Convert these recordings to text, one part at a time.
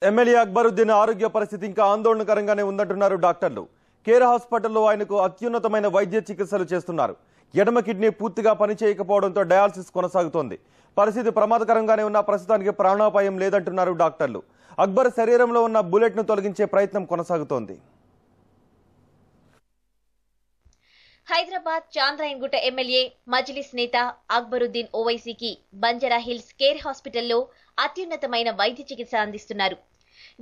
MLA Akbaruddin ఆరోగ్య పరిస్థితి ఇంకా ఆందోళనకరంగానే ఉందంటున్నారు డాక్టర్లు. కేర్ హాస్పిటల్లో ఆయనకు అత్యున్నతమైన వైద్య చికిత్సలు చేస్తున్నారు. ఎడమ కిడ్నీ పూర్తిగా పనిచేయకపోవడంతో డయాలసిస్ కొనసాగుతోంది. పరిస్థితి ప్రమాదకరంగానే ఉన్న ప్రస్తుతానికి ప్రాణాపాయం లేదంటున్నారు డాక్టర్లు. అక్బర్ శరీరంలో ఉన్న బుల్లెట్ ను తొలగించే ప్రయత్నం కొనసాగుతోంది. హైదరాబాద్ చాంద్రాయన్గుట్ట ఎమ్మెల్యే మజ్లిస్ నేత అక్బరుద్దీన్ ఓవైసీకి బంజారా హిల్స్ కేర్ హాస్పిటల్లో అత్యున్నతమైన వైద్య చికిత్స అందిస్తున్నారు.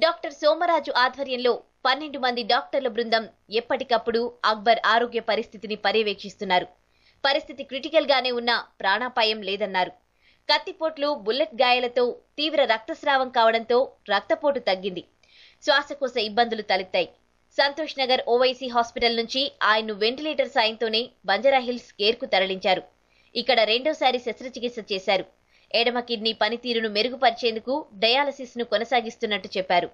డాక్టర్ సోమరాజు ఆధ్వర్యంలో 12 మంది డాక్టర్ల బృందం ఎప్పటికప్పుడు అక్బర్ ఆరోగ్య పరిస్థితిని పర్యవేక్షిస్తున్నారు. పరిస్థితి క్రిటికల్ గానే ఉన్నా ప్రాణాపాయం లేదన్నారు. కత్తిపోట్లు, బుల్లెట్ గాయాలతో తీవ్ర రక్తస్రావం కావడంతో రక్తపోటు తగ్గింది. శ్వాసకోశ ఇబ్బందులు తలెత్తాయి. సంతోష్ నగర్ ఓవైసీ హాస్పిటల్ నుంచి ఆయన్ను వెంటిలేటర్ సాయంతోనే బంజారా హిల్స్ కేర్ కు తరలించారు. ఇక్కడ రెండోసారి శస్త్రచికిత్స చేశారు. ఎడమ కిడ్నీ పనితీరును మెరుగుపరిచేందుకు డయాలసిస్ ను కొనసాగిస్తున్నట్టు చెప్పారు.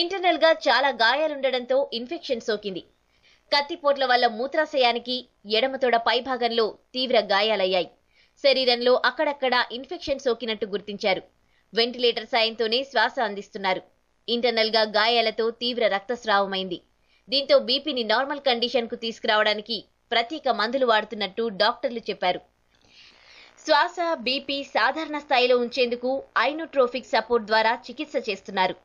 ఇంటర్నల్ గా చాలా గాయాలుండడంతో ఇన్ఫెక్షన్ సోకింది. కత్తిపోట్ల వల్ల మూత్రాశయానికి, ఎడమతోడ పైభాగంలో తీవ్ర గాయాలయ్యాయి. శరీరంలో అక్కడక్కడా ఇన్ఫెక్షన్ సోకినట్టు గుర్తించారు. వెంటిలేటర్ సాయంతోనే శ్వాస అందిస్తున్నారు. ఇంటర్నల్ గా గాయాలతో తీవ్ర రక్తస్రావమైంది. దీంతో బీపీని నార్మల్ కండిషన్ కు తీసుకురావడానికి ప్రత్యేక మందులు వాడుతున్నట్టు డాక్టర్లు చెప్పారు. శ్వాస, బీపీ సాధారణ స్థాయిలో ఉంచేందుకు ఐనోట్రోఫిక్ సపోర్ట్ ద్వారా చికిత్స చేస్తున్నారు.